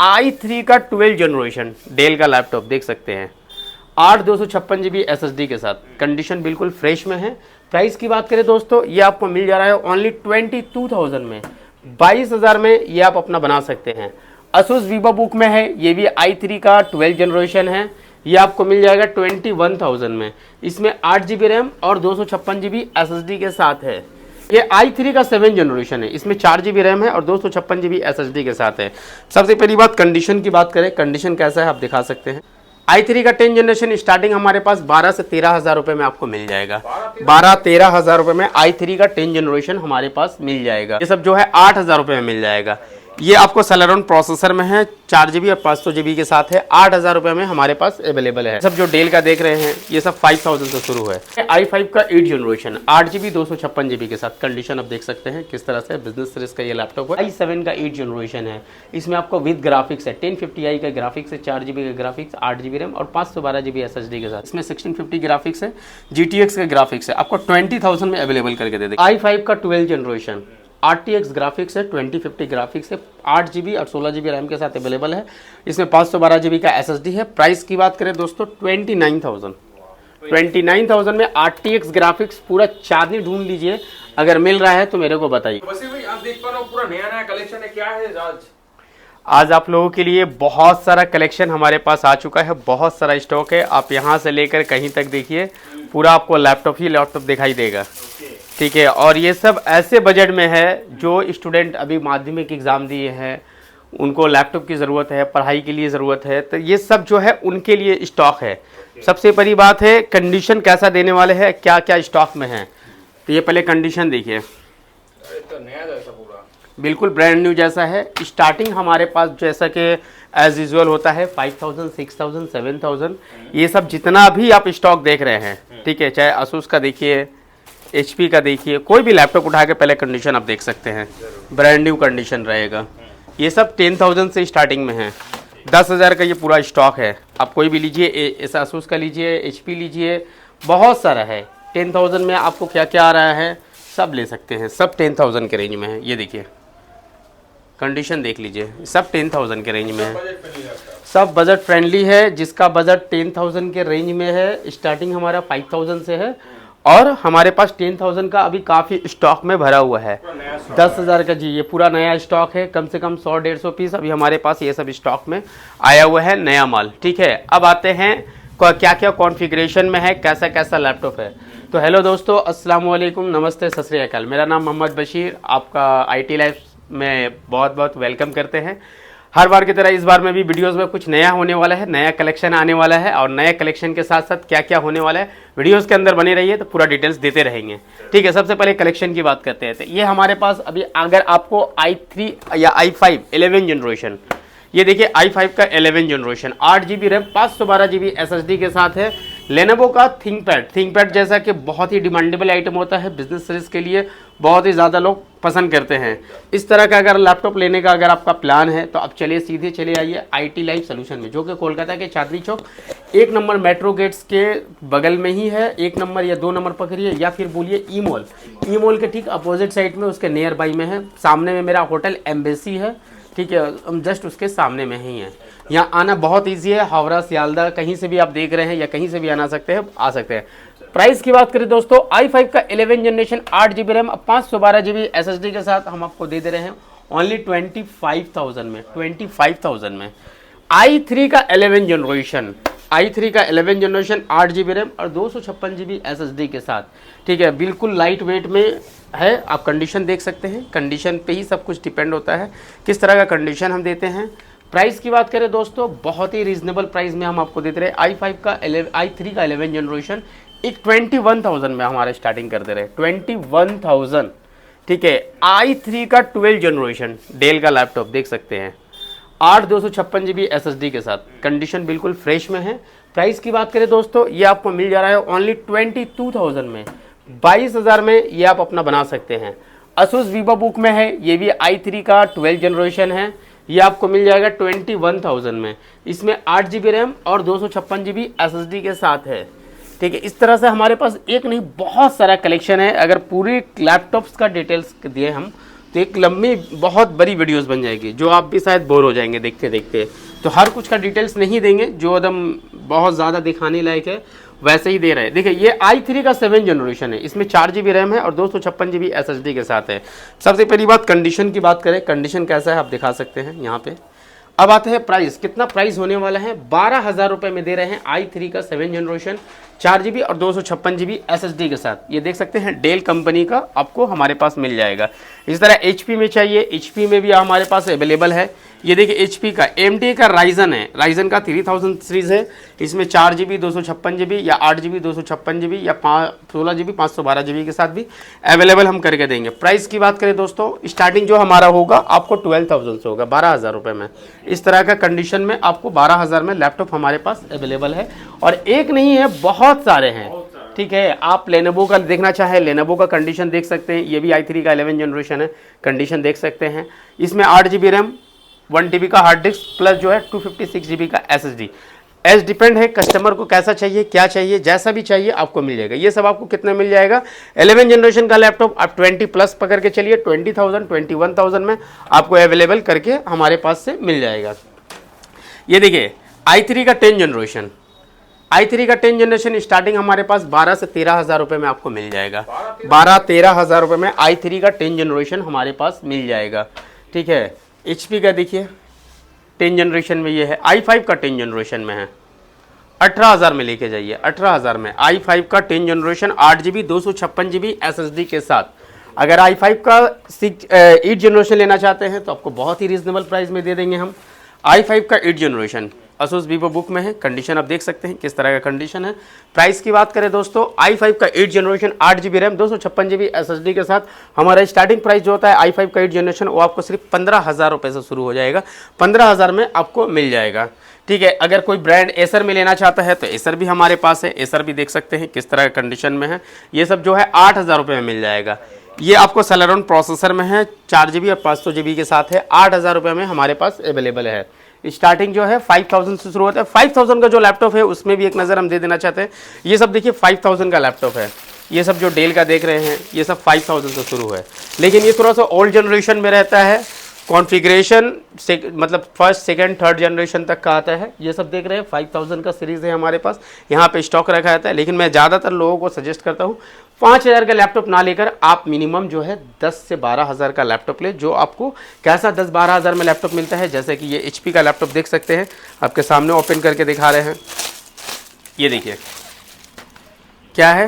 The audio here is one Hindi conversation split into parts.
i3 का 12 जनरेशन डेल का लैपटॉप देख सकते हैं, 8 256 GB SSD के साथ, कंडीशन बिल्कुल फ्रेश में है। प्राइस की बात करें दोस्तों, ये आपको मिल जा रहा है ओनली 22,000 में, 22,000 में ये आप अपना बना सकते हैं। Asus VivoBook में है, ये भी i3 का 12 जनरेशन है, ये आपको मिल जाएगा 21,000 में। इसमें 8 GB रैम और 256 GB SSD के साथ है। ये i3 का 7 जनरेशन है, इसमें 4 GB रैम है और 256 GB SSD के साथ है। सबसे पहली बात कंडीशन की बात करें, कंडीशन कैसा है आप दिखा सकते हैं। i3 का 10 जनरेशन स्टार्टिंग हमारे पास 12 से 13 हज़ार रुपये में आपको मिल जाएगा। 12-13 हज़ार रुपये में i3 का 10 जनरेशन हमारे पास मिल जाएगा। ये सब जो है 8 हज़ार रुपये में मिल जाएगा। ये आपको सेलेरॉन प्रोसेसर में है, 4 GB और 500 GB के साथ है, 8 हज़ार रुपये में हमारे पास अवेलेबल है। सब जो डेल का देख रहे हैं ये सब 5000 से शुरू है। i5 का 8 जनरेशन 8 GB 256 GB के साथ, कंडीशन आप देख सकते हैं किस तरह से बिजनेस सीरीज का ये लैपटॉप है। i7 का 8 जनरेशन है, इसमें आपको विद ग्राफिक्स है, 1050i का ग्राफिक्स है, 4 GB का ग्राफिक्स, 8 GB रैम और 512 GB SSD के साथ। इसमें 1650 ग्राफिक्स है, GTX का ग्राफिक्स है, आपको 20,000 में अवेलेबल करके दे देगा। i5 का 12 जनरेशन RTX ग्राफिक्स है, 2050 ग्राफिक्स है, 8 GB और 16 GB रैम के साथ अवेलेबल है। इसमें 512 GB का SSD है। प्राइस की बात करें दोस्तों 29,000 में RTX ग्राफिक्स पूरा चांदनी ढूंढ लीजिए, अगर मिल रहा है तो मेरे को बताइए। वैसे भाई आप देख पा रहे हो पूरा नया कलेक्शन है, क्या है आज आप लोगों के लिए बहुत सारा कलेक्शन हमारे पास आ चुका है, बहुत सारा स्टॉक है। आप यहाँ से लेकर कहीं तक देखिए, पूरा आपको लैपटॉप ही लैपटॉप दिखाई देगा, ठीक है। और ये सब ऐसे बजट में है जो स्टूडेंट अभी माध्यमिक एग्ज़ाम दिए हैं, उनको लैपटॉप की ज़रूरत है, पढ़ाई के लिए ज़रूरत है, तो ये सब जो है उनके लिए स्टॉक है। सबसे बड़ी बात है कंडीशन कैसा देने वाले हैं, क्या क्या स्टॉक में है। तो ये पहले कंडीशन देखिए, तो नया जैसा पूरा बिल्कुल ब्रांड न्यू जैसा है। स्टार्टिंग हमारे पास जैसा कि एज यूजुअल होता है 5,000, 6,000, 7,000, ये सब जितना भी आप स्टॉक देख रहे हैं, ठीक है। चाहे Asus का देखिए, HP का देखिए, कोई भी लैपटॉप उठा के पहले कंडीशन आप देख सकते हैं, ब्रांड न्यू कंडीशन रहेगा। ये सब 10,000 से स्टार्टिंग में है, 10,000 का ये पूरा स्टॉक है। आप कोई भी लीजिए, Asus का लीजिए, HP लीजिए, बहुत सारा है। 10,000 में आपको क्या क्या आ रहा है सब ले सकते हैं, सब 10,000 के रेंज में है। ये देखिए कंडीशन देख लीजिए, सब 10,000 के रेंज में है, सब बजट फ्रेंडली है। जिसका बजट 10,000 के रेंज में है, स्टार्टिंग हमारा 5,000 से है और हमारे पास 10,000 का अभी काफ़ी स्टॉक में भरा हुआ है। 10,000 का जी ये पूरा नया स्टॉक है, कम से कम 100-150 पीस अभी हमारे पास ये सब स्टॉक में आया हुआ है, नया माल, ठीक है। अब आते हैं क्या क्या कॉन्फ़िगरेशन में है, कैसा कैसा लैपटॉप है। तो हेलो दोस्तों, अस्सलाम वालेकुम, नमस्ते, सत श्री अकाल। मेरा नाम मोहम्मद बशीर, आपका IT लाइफ में बहुत बहुत वेलकम करते हैं। हर बार की तरह इस बार में भी वीडियोस में कुछ नया होने वाला है, नया कलेक्शन आने वाला है और नए कलेक्शन के साथ साथ क्या क्या होने वाला है वीडियोस के अंदर बने रहिए, तो पूरा डिटेल्स देते रहेंगे, ठीक है। सबसे पहले कलेक्शन की बात करते हैं। तो ये हमारे पास अभी अगर आपको i3 या i5 11 जनरेशन, ये देखिए i5 का 11 generation 8 GB RAM 512 GB SSD के साथ है। लेनोवो का थिंकपैड जैसा कि बहुत ही डिमांडेबल आइटम होता है, बिजनेस सीरीज के लिए बहुत ही ज़्यादा लोग पसंद करते हैं। इस तरह का अगर लैपटॉप लेने का अगर आपका प्लान है तो आप सीधे चले आइए IT लाइफ सोल्यूशन में, जो कि कोलकाता के Chandni Chowk 1 number metro gets के बगल में ही है। 1 नंबर या 2 नंबर पकड़िए या फिर बोलिए ई मॉल के ठीक अपोजिट साइड में, उसके नियर बाई में है। सामने में मेरा होटल एम्बेसी है, ठीक है, हम जस्ट उसके सामने में ही हैं। यहाँ आना बहुत इजी है, हावड़ा सियालदा कहीं से भी आप देख रहे हैं या कहीं से भी आ सकते हैं। प्राइस की बात करें दोस्तों, i5 का 11 generation 8 GB RAM 512 GB SSD के साथ हम आपको दे दे रहे हैं ओनली 25,000 में। 25,000 में i3 का 11 जनरेशन 8 GB रैम और 256 GB SSD के साथ, ठीक है, बिल्कुल लाइट वेट में है। आप कंडीशन देख सकते हैं, कंडीशन पे ही सब कुछ डिपेंड होता है किस तरह का कंडीशन हम देते हैं। प्राइस की बात करें दोस्तों, बहुत ही रीजनेबल प्राइस में हम आपको देते रहे। i3 का 11 जनरेशन एक 21,000 में हमारे स्टार्टिंग कर दे रहे, 21,000, ठीक है। i3 का 12 जनरेशन डेल का लैपटॉप देख सकते हैं, 8 256 GB SSD के साथ, कंडीशन बिल्कुल फ्रेश में है। प्राइस की बात करें दोस्तों, ये आपको मिल जा रहा है ओनली 22,000 में, 22,000 में ये आप अपना बना सकते हैं। Asus VivoBook में है, ये भी i3 का 12 जनरेशन है, ये आपको मिल जाएगा 21,000 में। इसमें 8 GB रैम और 256 GB SSD के साथ है, ठीक है। इस तरह से हमारे पास एक नहीं बहुत सारा कलेक्शन है। अगर पूरी लैपटॉप्स का डिटेल्स दिए हम तो एक लंबी बहुत बड़ी वीडियोस बन जाएगी, जो आप भी शायद बोर हो जाएंगे देखते देखते। तो हर कुछ का डिटेल्स नहीं देंगे, जो एकदम बहुत ज़्यादा दिखाने लायक है वैसे ही दे रहे हैं। देखिए ये i3 का 7 जनरेशन है, इसमें 4 GB रैम है और 256 GB SSD के साथ है। सबसे पहली बात कंडीशन की बात करें, कंडीशन कैसा है आप दिखा सकते हैं यहाँ पे। अब आते हैं प्राइस, कितना प्राइस होने वाला है। 12,000 रुपये में दे रहे हैं i3 का 7 जनरेशन 4 GB और 256 GB SSD के साथ। ये देख सकते हैं डेल कंपनी का आपको हमारे पास मिल जाएगा। इस तरह HP में चाहिए, HP में भी हमारे पास अवेलेबल है। ये देखिए HP का AMD का राइजन है, राइजन का 3000 सीरीज़ है। इसमें 4 GB 256 GB या 8 GB 256 GB या 16 GB 512 GB के साथ भी अवेलेबल हम करके देंगे। प्राइस की बात करें दोस्तों, स्टार्टिंग जो हमारा होगा आपको 12,000 से होगा, 12,000 रुपये में। इस तरह का कंडीशन में आपको 12,000 में लैपटॉप हमारे पास अवेलेबल है। और एक नहीं है, बहुत सारे हैं, ठीक है। आप लेनोवो का देखना चाहें, लेनोवो का कंडीशन देख सकते हैं। ये भी i3 का 11 जनरेशन है, कंडीशन देख सकते हैं। इसमें 8 GB रैम 1 TB का हार्ड डिस्क प्लस जो है 256 GB का SSD। एज डिपेंड है कस्टमर को कैसा चाहिए, क्या चाहिए, जैसा भी चाहिए आपको मिल जाएगा। ये सब आपको कितना मिल जाएगा, 11 जनरेशन का लैपटॉप आप 20 प्लस पकड़ के चलिए, 20,000 21,000 में आपको अवेलेबल करके हमारे पास से मिल जाएगा। ये देखिए i3 का 10 जनरेशन, i3 का 10 जनरेशन स्टार्टिंग हमारे पास 12 से 13,000 रुपये में आपको मिल जाएगा। 12-13,000 रुपये में i3 का 10 जनरेशन हमारे पास मिल जाएगा, ठीक है। HP का देखिए 10 जनरेशन में ये है, i5 का 10 जनरेशन में है, 18,000 में लेके जाइए। 18,000 में i5 का 10 जनरेशन 8 GB 256 GB SSD के साथ। अगर i5 का 8 जनरेशन लेना चाहते हैं तो आपको बहुत ही रीजनेबल प्राइस में दे देंगे हम। i5 का 8 जनरेशन Asus Vivo बुक में है, कंडीशन आप देख सकते हैं किस तरह का कंडीशन है। प्राइस की बात करें दोस्तों, i5 का 8 generation 8 GB RAM 256 GB SSD के साथ हमारा स्टार्टिंग प्राइस जो होता है i5 का 8 जनरेशन वो आपको सिर्फ 15,000 रुपये से शुरू हो जाएगा। 15,000 में आपको मिल जाएगा, ठीक है। अगर कोई ब्रांड एसर में लेना चाहता है तो एसर भी हमारे पास है, एसर भी देख सकते हैं किस तरह का कंडीशन में है। ये सब जो है 8,000 रुपये में मिल जाएगा। ये आपको सेलेरॉन प्रोसेसर में है, 4 GB और 500 GB के साथ है, 8,000 रुपये में हमारे पास अवेलेबल है। स्टार्टिंग जो है 5,000 से शुरू होता है। 5,000 का जो लैपटॉप है उसमें भी एक नज़र हम दे देना चाहते हैं। ये सब देखिए 5,000 का लैपटॉप है, ये सब जो डेल का देख रहे हैं ये सब 5,000 से शुरू है, लेकिन ये थोड़ा सा ओल्ड जनरेशन में रहता है। कॉन्फ़िगरेशन से मतलब फर्स्ट सेकंड थर्ड जनरेशन तक का आता है। ये सब देख रहे हैं 5,000 का सीरीज़ है हमारे पास, यहाँ पे स्टॉक रखा रहता है। लेकिन मैं ज़्यादातर लोगों को सजेस्ट करता हूँ 5,000 का लैपटॉप ना लेकर आप मिनिमम जो है 10 से 12,000 का लैपटॉप ले। जो आपको कैसा 10-12,000 में लैपटॉप मिलता है, जैसे कि ये HP का लैपटॉप देख सकते हैं, आपके सामने ओपन करके दिखा रहे हैं। ये देखिए क्या है,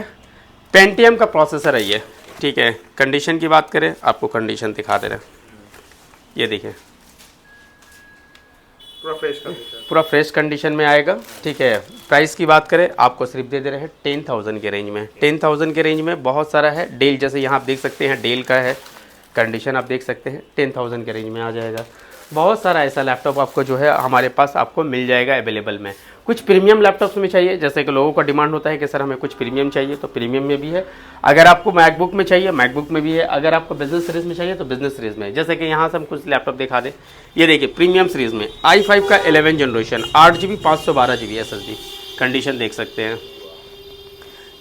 पेंटियम का प्रोसेसर है ये, ठीक है। कंडीशन की बात करें, आपको कंडीशन दिखा दे रहे हैं। ये देखिए पूरा फ्रेश कंडीशन में आएगा, ठीक है। प्राइस की बात करें, आपको सिर्फ दे रहे हैं 10,000 के रेंज में। 10,000 के रेंज में बहुत सारा है, डेल जैसे यहाँ आप देख सकते हैं डेल का है, कंडीशन आप देख सकते हैं 10,000 के रेंज में आ जाएगा। बहुत सारा ऐसा लैपटॉप आपको जो है हमारे पास आपको मिल जाएगा अवेलेबल में। कुछ प्रीमियम लैपटॉप्स में चाहिए, जैसे कि लोगों का डिमांड होता है कि सर हमें कुछ प्रीमियम चाहिए, तो प्रीमियम में भी है। अगर आपको मैकबुक में चाहिए मैकबुक में भी है। अगर आपको बिजनेस सीरीज़ में चाहिए तो बिजनेस सीरीज़ में, जैसे कि यहाँ से हम कुछ लैपटॉप दिखा दें। ये देखिए प्रीमियम सीरीज़ में i5 का 11 generation 8 GB 512 GB SSD, condition देख सकते हैं।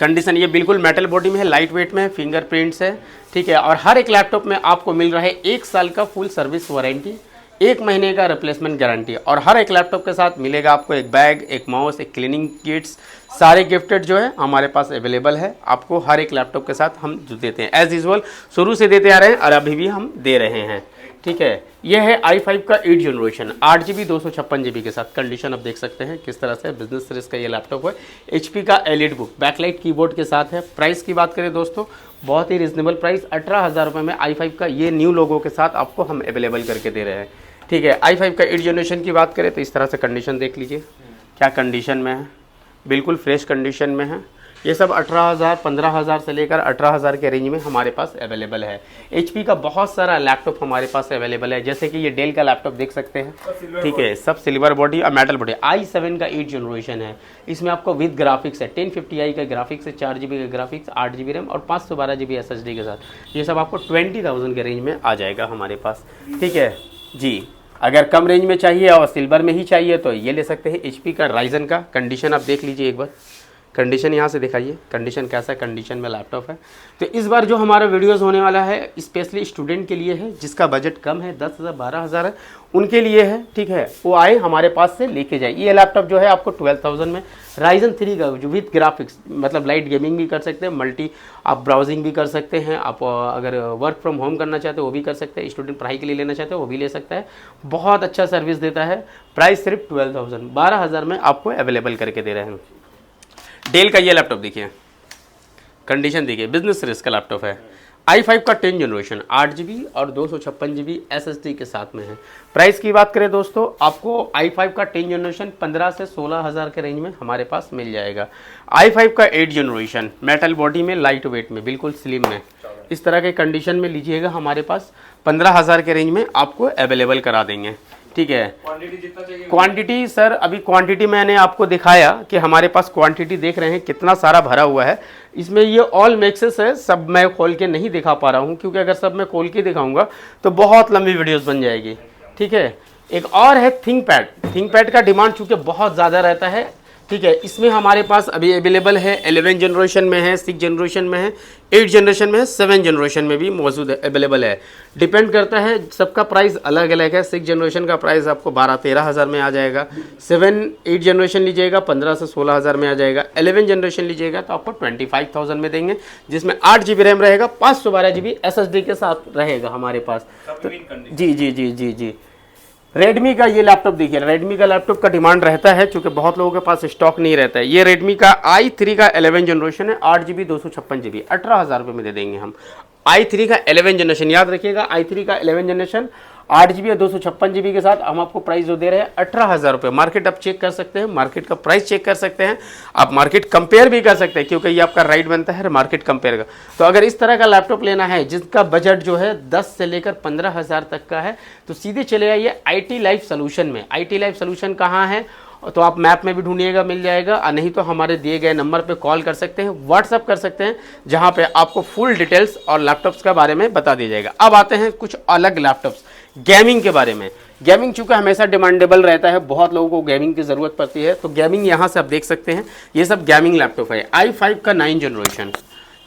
कंडीशन ये बिल्कुल मेटल बॉडी में है, लाइट वेट में है, फिंगरप्रिंट्स है, ठीक है। और हर एक लैपटॉप में आपको मिल रहा है 1 साल का फुल सर्विस वारंटी, 1 महीने का रिप्लेसमेंट गारंटी। और हर एक लैपटॉप के साथ मिलेगा आपको एक बैग, एक माउस, एक क्लीनिंग किट्स, सारे गिफ्टेड जो है हमारे पास अवेलेबल है। आपको हर एक लैपटॉप के साथ हम जो देते हैं एज यूजुअल शुरू से देते आ रहे हैं और अभी भी हम दे रहे हैं, ठीक है। यह है i5 का 8 जनरेशन 8 GB 256 GB के साथ। कंडीशन आप देख सकते हैं किस तरह से बिजनेस सीरीज का ये लैपटॉप है। HP का एलिट बुक बैकलाइट कीबोर्ड के साथ है। प्राइस की बात करें दोस्तों, बहुत ही रिजनेबल प्राइस, 18,000 रुपये में i5 का ये न्यू लोगों के साथ आपको हम अवेलेबल करके दे रहे हैं, ठीक है। i5 का 8 जनरेशन की बात करें तो इस तरह से कंडीशन देख लीजिए क्या कंडीशन में है, बिल्कुल फ्रेश कंडीशन में है। ये सब 18,000 15,000 से लेकर 18,000 के रेंज में हमारे पास अवेलेबल है। HP का बहुत सारा लैपटॉप हमारे पास अवेलेबल है, जैसे कि ये डेल का लैपटॉप देख सकते हैं, ठीक है। सब सिल्वर बॉडी और मेटल बॉडी। i7 का 8 जनरेशन है, इसमें आपको विद ग्राफिक्स है, 1050i का ग्राफिक्स है, 4 GB का ग्राफिक्स, 8 GB रैम और 512 GB SSD के साथ। ये सब आपको 20,000 के रेंज में आ जाएगा हमारे पास, ठीक है जी। अगर कम रेंज में चाहिए और सिल्वर में ही चाहिए तो ये ले सकते हैं HP का राइजन का। कंडीशन आप देख लीजिए एक बार, कंडीशन यहाँ से दिखाइए, कंडीशन कैसा कंडीशन में लैपटॉप है। तो इस बार जो हमारा वीडियोस होने वाला है स्पेशली स्टूडेंट के लिए है, जिसका बजट कम है, 10,000 12,000 है, उनके लिए है, ठीक है। वो आए हमारे पास से लेके जाए। ये लैपटॉप जो है आपको 12,000 में Ryzen 3 का जो विथ ग्राफिक्स, मतलब लाइट गेमिंग भी कर सकते हैं, मल्टी आप ब्राउजिंग भी कर सकते हैं, आप अगर वर्क फ्रॉम होम करना चाहते हो वो भी कर सकते हैं, स्टूडेंट पढ़ाई के लिए लेना चाहते हो वो भी ले सकता है। बहुत अच्छा सर्विस देता है। प्राइस सिर्फ 12,000 12,000 में आपको अवेलेबल करके दे रहे हैं। डेल का ये लैपटॉप देखिए, कंडीशन देखिए, बिजनेस सीरीज का लैपटॉप है। i5 का 10 जनरेशन 8GB और 256GB SSD के साथ में है। प्राइस की बात करें दोस्तों, आपको i5 का 10 जनरेशन 15 से 16,000 के रेंज में हमारे पास मिल जाएगा। i5 का 8 जनरेशन मेटल बॉडी में, लाइट वेट में, बिल्कुल स्लिम में, इस तरह के कंडीशन में लीजिएगा, हमारे पास 15,000 के रेंज में आपको अवेलेबल करा देंगे, ठीक है। क्वांटिटी जितना चाहिए, क्वांटिटी सर अभी क्वांटिटी मैंने आपको दिखाया कि हमारे पास क्वांटिटी देख रहे हैं कितना सारा भरा हुआ है। इसमें ये ऑल मैक्सेस है, सब मैं खोल के नहीं दिखा पा रहा हूँ, क्योंकि अगर सब मैं खोल के दिखाऊंगा तो बहुत लंबी वीडियोस बन जाएगी, ठीक है। एक और है थिंकपैड। थिंकपैड का डिमांड चूँकि बहुत ज़्यादा रहता है, ठीक है। इसमें हमारे पास अभी अवेलेबल है 11 जनरेशन में है, 6 जनरेशन में है, 8 जनरेशन में है, 7 जनरेशन में भी मौजूद है, अवेलेबल है। डिपेंड करता है, सबका प्राइस अलग अलग है। 6 जनरेशन का प्राइस आपको 12-13 हज़ार में आ जाएगा। 8 जनरेशन लीजिएगा 15 से 16,000 में आ जाएगा। 11 जनरेशन लीजिएगा तो आपको 25,000 में देंगे, जिसमें 8GB रैम रहेगा, 512GB SSD के साथ रहेगा हमारे पास। तो जी जी जी जी जी रेडमी का ये लैपटॉप देखिए, रेडमी का लैपटॉप का डिमांड रहता है, क्योंकि बहुत लोगों के पास स्टॉक नहीं रहता है। ये रेडमी का i3 का 11 जनरेशन है, 8GB 256GB, 18,000 रुपये में दे देंगे हम। i3 का 11 जनरेशन याद रखिएगा, i3 का 11 जनरेशन 8GB और 256GB के साथ हम आपको प्राइस जो दे रहे हैं 18,000 रुपये। मार्केट आप चेक कर सकते हैं, मार्केट का प्राइस चेक कर सकते हैं, आप मार्केट कंपेयर भी कर सकते हैं, क्योंकि ये आपका राइट बनता है मार्केट कंपेयर का। तो अगर इस तरह का लैपटॉप लेना है जिसका बजट जो है 10 से लेकर 15,000 तक का है, तो सीधे चले आइए IT लाइफ सोल्यूशन में। IT लाइफ सोल्यूशन कहाँ है, तो आप मैप में भी ढूंढिएगा, मिल जाएगा, और नहीं तो हमारे दिए गए नंबर पे कॉल कर सकते हैं, व्हाट्सअप कर सकते हैं, जहां पे आपको फुल डिटेल्स और लैपटॉप्स के बारे में बता दिया जाएगा। अब आते हैं कुछ अलग लैपटॉप्स गेमिंग के बारे में। गेमिंग चूँकि हमेशा डिमांडेबल रहता है, बहुत लोगों को गेमिंग की ज़रूरत पड़ती है, तो गेमिंग यहाँ से आप देख सकते हैं, ये सब गेमिंग लैपटॉप है। i5 का 9 जनरेशन,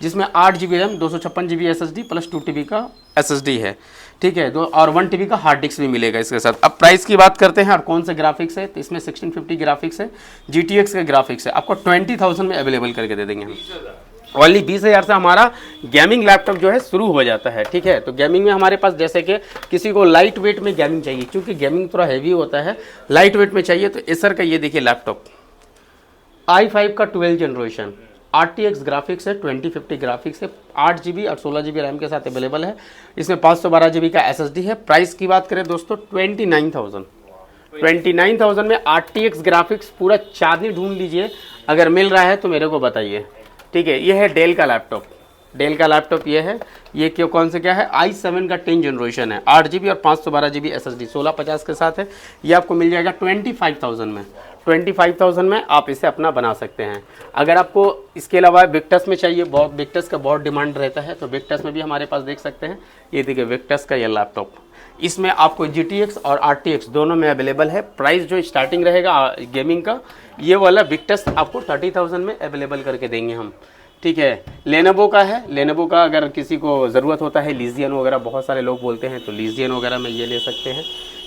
जिसमें 8GB RAM, 256GB SSD plus 2TB का SSD है, ठीक है। और 1TB का हार्ड डिस्क भी मिलेगा इसके साथ। अब प्राइस की बात करते हैं और कौन से ग्राफिक्स है, तो इसमें 1650 ग्राफिक्स है, GTX के ग्राफिक्स है, आपको 20,000 में अवेलेबल करके दे देंगे हम। ओनली 20,000 से हमारा गेमिंग लैपटॉप जो है शुरू हो जाता है, ठीक है। तो गेमिंग में हमारे पास जैसे कि किसी को लाइट वेट में गेमिंग चाहिए, क्योंकि गेमिंग थोड़ा हैवी होता है, लाइट वेट में चाहिए, तो एसर का ये देखिए लैपटॉप i5 का 12 जनरेशन, RTX ग्राफिक्स है, 2050 ग्राफिक्स है, 8GB और 16GB रैम के साथ अवेलेबल है। इसमें 512GB का SSD है। प्राइस की बात करें दोस्तों 29,000 में RTX ग्राफिक्स पूरा चांदनी ढूंढ लीजिए, अगर मिल रहा है तो मेरे को बताइए, ठीक है। ये है डेल का लैपटॉप, डेल का लैपटॉप ये है, ये क्यों कौन से क्या है, i7 का 10 जनरेशन है, 8GB और 512GB SSD 1650 के साथ है। ये आपको मिल जाएगा 25,000 में। 25,000 में आप इसे अपना बना सकते हैं। अगर आपको इसके अलावा विक्टस में चाहिए, बहुत विक्टस का बहुत डिमांड रहता है, तो विक्टस में भी हमारे पास देख सकते हैं। ये देखिए विक्टस का ये लैपटॉप, इसमें आपको GTX और RTX दोनों में अवेलेबल है। प्राइस जो स्टार्टिंग रहेगा गेमिंग का, ये वाला विक्टस आपको 30,000 में अवेलेबल करके देंगे हम, ठीक है। लेनोवो का है, लेनोवो का अगर किसी को ज़रूरत होता है, लीजियन वगैरह बहुत सारे लोग बोलते हैं, तो लीजियन वगैरह में ये ले सकते हैं,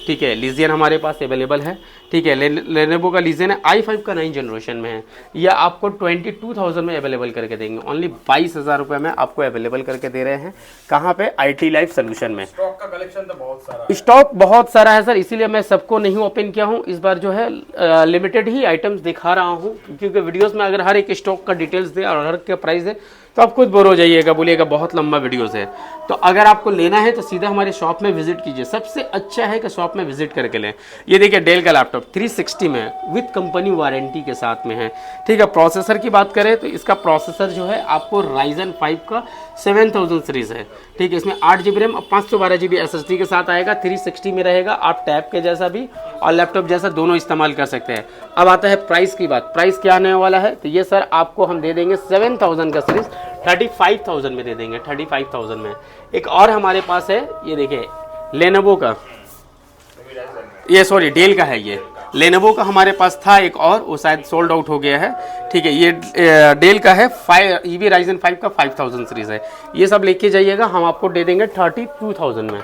ठीक है। लीजियन हमारे पास अवेलेबल है, ठीक है। लेनोवो का लीजियन है, i5 का 9 जनरेशन में है, यह आपको 22,000 में अवेलेबल करके देंगे। ओनली 22,000 रुपये में आपको अवेलेबल करके दे रहे हैं। कहाँ पे, IT लाइफ सोल्यूशन में। स्टॉक का कलेक्शन तो बहुत सारा है। स्टॉक बहुत सारा है सर, इसीलिए मैं सबको नहीं ओपन किया हूँ। इस बार जो है लिमिटेड ही आइटम्स दिखा रहा हूँ, क्योंकि वीडियोस में अगर हर एक स्टॉक का डिटेल्स दे और हर का प्राइस है तो आप खुद बोर हो जाइएगा, बोलिएगा बहुत लंबा वीडियोस है। तो अगर आपको लेना है तो सीधा हमारे शॉप में विजिट कीजिए। सबसे अच्छा है कि शॉप में विजिट करके लें। ये देखिए डेल का लैपटॉप 360 में विद कंपनी वारंटी के साथ में है, ठीक है। प्रोसेसर की बात करें तो इसका प्रोसेसर जो है आपको Ryzen 5 का 7000 सीरीज है, ठीक है। इसमें 8GB रैम और 512GB SSD के साथ आएगा, 360 में रहेगा। आप टैब के जैसा भी और लैपटॉप जैसा दोनों इस्तेमाल कर सकते हैं। अब आता है प्राइस की बात, प्राइस क्या आने वाला है, तो ये सर आपको हम दे देंगे 7000 का सीरीज 35,000 में दे देंगे, 35,000 में। एक और हमारे पास है, ये देखिए लेनोवो का, ये सॉरी डेल का है, ये लेनोवो का हमारे पास था एक और, वो शायद सोल्ड आउट हो गया है। ठीक है, ये डेल का है, EV Ryzen 5 का 5000 सीरीज़ है। ये सब लेके जाइएगा, हम आपको दे देंगे 32,000 में,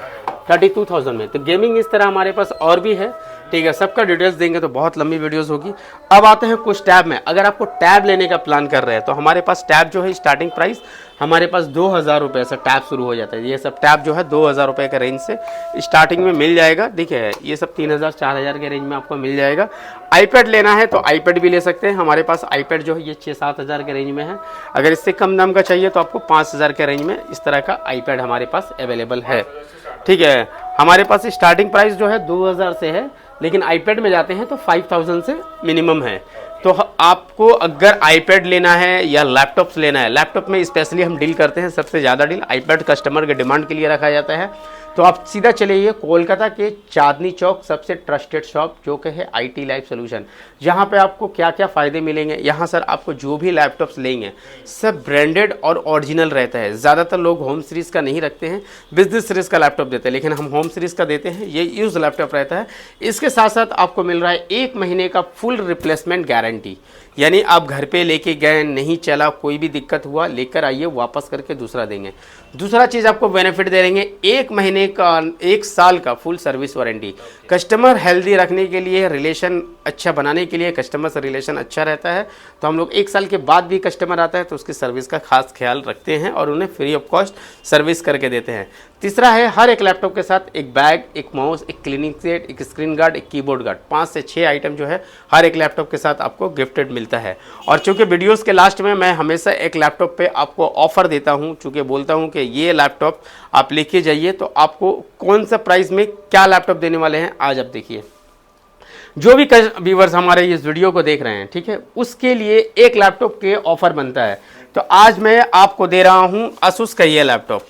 32,000 में। तो गेमिंग इस तरह हमारे पास और भी है। ठीक है, सबका डिटेल्स देंगे तो बहुत लंबी वीडियोस होगी। अब आते हैं कुछ टैब में। अगर आपको टैब लेने का प्लान कर रहे हैं तो हमारे पास टैब जो है स्टार्टिंग प्राइस हमारे पास 2000 रुपये से टैब शुरू हो जाता है। ये सब टैब जो है 2000 रुपये के रेंज से स्टार्टिंग में मिल जाएगा। देखिए ये सब 3000 4000 के रेंज में आपको मिल जाएगा। आईपैड लेना है तो आईपैड भी ले सकते हैं। हमारे पास आईपैड जो है ये 6-7 हज़ार के रेंज में है। अगर इससे कम दाम का चाहिए तो आपको 5000 के रेंज में इस तरह का आईपैड हमारे पास अवेलेबल है। ठीक है, हमारे पास स्टार्टिंग प्राइस जो है 2000 से है, लेकिन आईपैड में जाते हैं तो 5000 से मिनिमम है। तो आपको अगर आईपैड लेना है या लैपटॉप्स लेना है, लैपटॉप में स्पेशली हम डील करते हैं, सबसे ज़्यादा डील आईपैड कस्टमर के डिमांड के लिए रखा जाता है। तो आप सीधा चलिए कोलकाता के चांदनी चौक, सबसे ट्रस्टेड शॉप जो कि है IT लाइफ सोल्यूशन। जहाँ पे आपको क्या क्या फ़ायदे मिलेंगे, यहाँ सर आपको जो भी लैपटॉप्स लेंगे सब ब्रांडेड और ओरिजिनल रहता है। ज़्यादातर लोग होम सीरीज़ का नहीं रखते हैं, बिजनेस सीरीज़ का लैपटॉप देते हैं, लेकिन हम होम सीरीज़ का देते हैं। ये यूज़ लैपटॉप रहता है। इसके साथ साथ आपको मिल रहा है 1 महीने का फुल रिप्लेसमेंट गारंटी, यानी आप घर पे लेके गए, नहीं चला, कोई भी दिक्कत हुआ, लेकर आइए, वापस करके दूसरा देंगे। दूसरा चीज़ आपको बेनिफिट दे देंगे 1 महीने का, 1 साल का full service warranty. Customer healthy रखने के लिए, रिलेशन अच्छा बनाने के लिए, कस्टमर से रिलेशन अच्छा रहता है तो हम लोग 1 साल के बाद भी कस्टमर आता है तो उसकी सर्विस का खास ख्याल रखते हैं और उन्हें फ्री ऑफ कॉस्ट सर्विस करके देते हैं। तीसरा है हर एक लैपटॉप के साथ एक बैग, एक माउस, एक क्लीनिंग सेट, एक स्क्रीन गार्ड, एक कीबोर्ड गार्ड, 5 से 6 आइटम जो है हर एक लैपटॉप के साथ आपको गिफ्टेड मिलता है। और चूंकि वीडियोस के लास्ट में मैं हमेशा एक लैपटॉप पे आपको ऑफर देता हूं, चूंकि बोलता हूं कि ये लैपटॉप आप लेके जाइए, तो आपको कौन सा प्राइस में क्या लैपटॉप देने वाले हैं आज आप देखिए। जो भी व्यूअर्स हमारे इस वीडियो को देख रहे हैं, ठीक है, उसके लिए एक लैपटॉप के ऑफर बनता है। तो आज मैं आपको दे रहा हूं Asus का ये लैपटॉप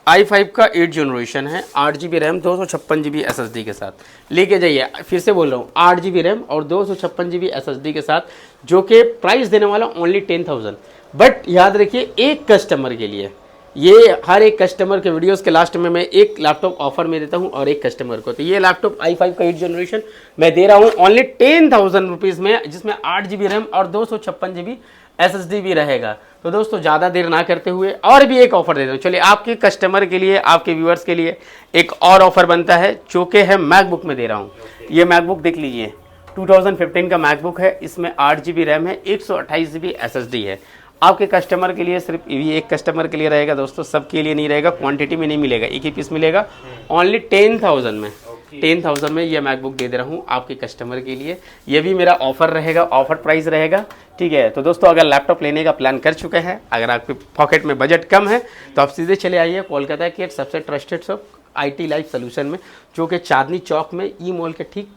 i5 का 8 जनरेशन है, 8 GB रैम, 256 GB SSD के साथ लेके जाइए। फिर से बोल रहा हूँ, 8 GB रैम और 256 GB SSD के साथ, जो कि प्राइस देने वाला ओनली 10,000। बट याद रखिए एक कस्टमर के लिए, ये हर एक कस्टमर के वीडियोस के लास्ट में मैं एक लैपटॉप ऑफर में देता हूँ और एक कस्टमर को। तो ये लैपटॉप i5 का 8 जनरेशन मैं दे रहा हूँ ओनली 10,000 रुपीज़ में, जिसमें 8 GB रैम और 256 GB SSD भी रहेगा। तो दोस्तों ज़्यादा देर ना करते हुए और भी एक ऑफर दे दो। चलिए आपके कस्टमर के लिए, आपके व्यूअर्स के लिए एक और ऑफर बनता है, जो कि है मैकबुक में दे रहा हूँ। ये मैकबुक देख लीजिए, 2015 का मैकबुक है, इसमें 8 GB रैम है, 128 GB SSD है। आपके कस्टमर के लिए, सिर्फ ये एक कस्टमर के लिए रहेगा दोस्तों, सबके लिए नहीं रहेगा, क्वांटिटी में नहीं मिलेगा, एक ही पीस मिलेगा। ओनली 10,000 में, 10,000 में ये मैकबुक दे रहा हूँ आपके कस्टमर के लिए। ये भी मेरा ऑफर रहेगा, ऑफर प्राइस रहेगा। ठीक है, तो दोस्तों अगर लैपटॉप लेने का प्लान कर चुके हैं, अगर आपके पॉकेट में बजट कम है, तो आप सीधे चले आइए कोलकाता के सबसे trusted shop IT life solution में, जो कि चांदनी चौक में ई मॉल के ठीक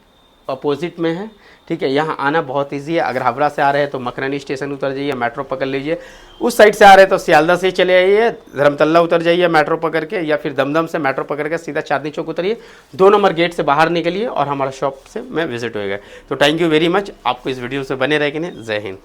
अपोजिट में है। ठीक है, यहाँ आना बहुत इजी है। अगर हावड़ा से आ रहे हैं तो मखरानी स्टेशन उतर जाइए, मेट्रो पकड़ लीजिए। उस साइड से आ रहे हैं तो सियालदा से चले आइए, धर्मतल्ला उतर जाइए मेट्रो पकड़ के, या फिर दमदम से मेट्रो पकड़ के सीधा चांदनी चौक उतरिए, 2 नंबर गेट से बाहर निकलिए और हमारा शॉप से मैं विजिट होएगा। तो थैंक यू वेरी मच, आपको इस वीडियो से बने रहे कि नहीं। जय हिंद।